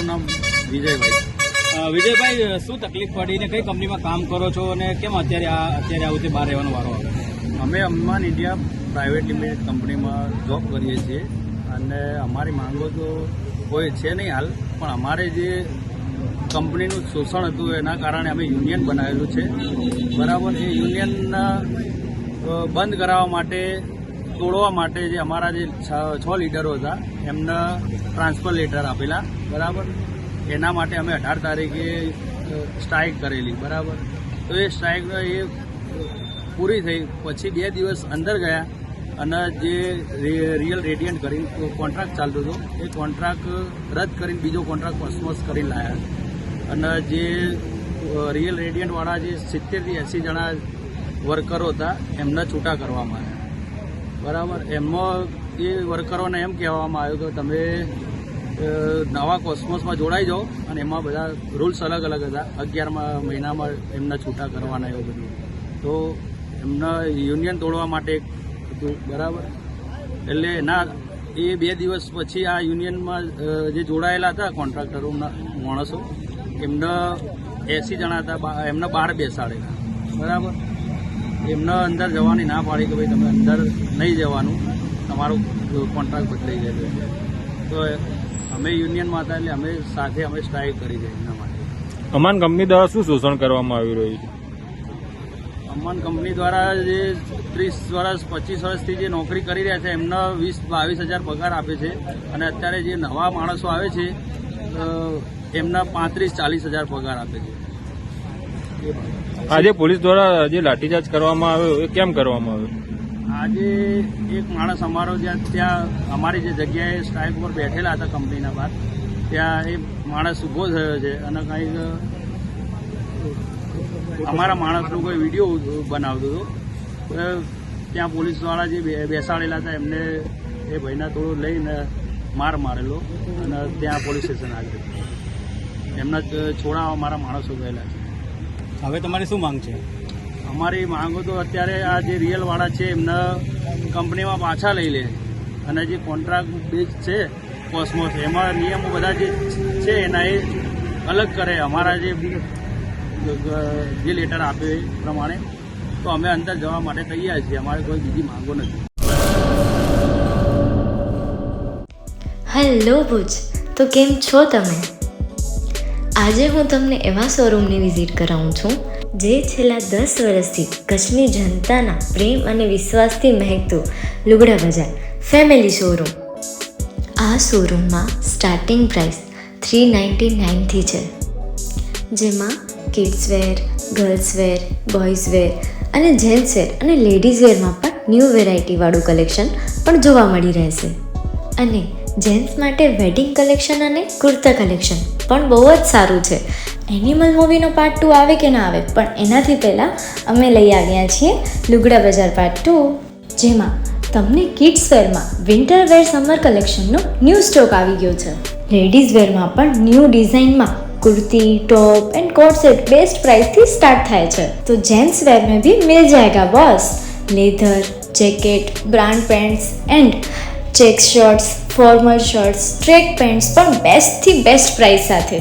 નામ વિજયભાઈ. વિજયભાઈ, શું તકલીફ પડી ને કઈ કંપનીમાં કામ કરો છો અને કેમ અત્યારે આવું તે બહાર રહેવાનો વારો આવે? અમે અમ્માન ઇન્ડિયા પ્રાઇવેટ લિમિટેડ કંપનીમાં જોબ કરીએ છીએ અને અમારી માંગો તો કોઈ છે નહીં હાલ, પણ અમારે જે કંપનીનું શોષણ હતું એના કારણે અમે યુનિયન બનાવેલું છે. બરાબર, એ યુનિયનના બંધ કરાવવા માટે, તોડવા માટે જે અમારા જે 6 લીડરો હતા એમને ટ્રાન્સફર લેટર આપેલા. બરાબર, એના માટે અમે 18 તારીખે સ્ટ્રાઇક કરેલી. બરાબર, તો એ સ્ટ્રાઇક એ પૂરી થઈ પછી 2 દિવસ અંદર ગયા અને જે રિયલ રેડિયન્ટ કરીને કોન્ટ્રાક્ટ ચાલતો હતો એ કોન્ટ્રાક્ટ રદ કરીને બીજો કોન્ટ્રાક્ટ કોસ્મોસ કરીને લાવ્યા અને જે રિયલ રેડિયન્ટવાળા જે 70 થી 80 જણા વર્કરો હતા એમને છૂટા કરવામાં આવ્યા. બરાબર, એમાં એ વર્કરોને એમ કહેવામાં આવ્યું કે તમે નવા કોસ્મોસમાં જોડાઈ જાઓ અને એમાં બધા રૂલ્સ અલગ અલગ હતા. 11મા મહિનામાં એમને છૂટા કરવાના એવું બધું, તો એમને યુનિયન તોડવા માટે હતું. બરાબર, એટલે એના એ 2 દિવસ પછી આ યુનિયનમાં જે જોડાયેલા હતા કોન્ટ્રાક્ટરોના માણસો એમને 80 જણા હતા, એમને બહાર બેસાડેલા. બરાબર, એમને અંદર જવાની ના પાડી કે ભાઈ તમે અંદર નહીં જવાનું, તમારું કોન્ટ્રાક્ટ બદલાઈ જાય. તો અમે યુનિયનમાં હતા એટલે અમે સાથે સ્ટ્રાઇક કરી છે એના માટે. અમાન કંપની દ્વારા શું શોષણ કરવામાં આવી રહ્યું છે? અમાન કંપની દ્વારા જે 30 વર્ષ 25 વર્ષથી જે નોકરી કરી રહ્યા છે એમને 20-22 હજાર પગાર આપે છે અને અત્યારે જે નવા માણસો આવે છે એમના 35-40 હજાર પગાર આપે છે. આજે પોલીસ દ્વારા જે લાઠીચાર્જ કરવામાં આવ્યો એ કેમ કરવામાં આવ્યો? આજે એક માણસ અમારો ત્યાં અમારી જે જગ્યાએ સ્ટ્રાઇક પર બેઠેલા હતા કંપનીના બહાર, ત્યાં એ માણસ ઊભો થયો છે અને કંઈક અમારા માણસનો કોઈ વિડીયો બનાવતો હતો. ત્યાં પોલીસવાળા જે બેસાડેલા હતા એમને એ ભાઈના થોડું લઈને માર મારેલો અને ત્યાં પોલીસ સ્ટેશન આવ્યું. એમના છોડાવવા અમારા માણસો ગયેલા છે. હવે તમારી શું માંગ છે? અમારી માંગો તો અત્યારે આ જે રિયલવાળા છે એમને કંપનીમાં પાછા લઈ લે અને જે કોન્ટ્રાક્ટ બેઝ છે કોસ્મોસ એમાં નિયમો બધા જે છે એના એ અલગ કરે. અમારા જે લેટર આપે એ પ્રમાણે તો અમે અંદર જવા માટે તૈયાર છીએ. અમારે કોઈ બીજી માંગો નથી. હેલો ભુજ, તો કેમ છો તમે? આજે હું તમને એવા શોરૂમની વિઝિટ કરાવું છું જે છેલ્લા 10 વર્ષથી કચ્છની જનતાના પ્રેમ અને વિશ્વાસથી મહેકતું લુગડા બજાર ફેમિલી શોરૂમ. આ શોરૂમમાં સ્ટાર્ટિંગ પ્રાઇસ 399થી છે, જેમાં kids wear, girls wear, boys wear અને જેન્ટ્સ વેર અને લેડીઝ વેરમાં પણ ન્યૂ વેરાયટીવાળું કલેક્શન પણ જોવા મળી રહેશે. અને જેન્ટ્સ માટે વેડિંગ કલેક્શન અને કુર્તા કલેક્શન પણ બહુ જ સારું છે. એનિમલ મૂવીનો પાર્ટ 2 આવે કે ના આવે, પણ એનાથી પહેલાં અમે લઈ આવ્યા છીએ લુગડા બજાર પાર્ટ 2, જેમાં તમને કિડ્સ વેરમાં વિન્ટર વેર સમર કલેક્શનનો ન્યૂ સ્ટોક આવી ગયો છે. લેડીઝ વેરમાં પણ ન્યૂ ડિઝાઇનમાં kurti, top and coat set best price थी स्टार्ट થાય છે. तो जेंट्स वेयर में भी मिल जाएगा boss. Leather, jacket, brand pants and check shirts, formal shirts, track pants પણ બેસ્ટ થી બેસ્ટ પ્રાઇસ સાથે.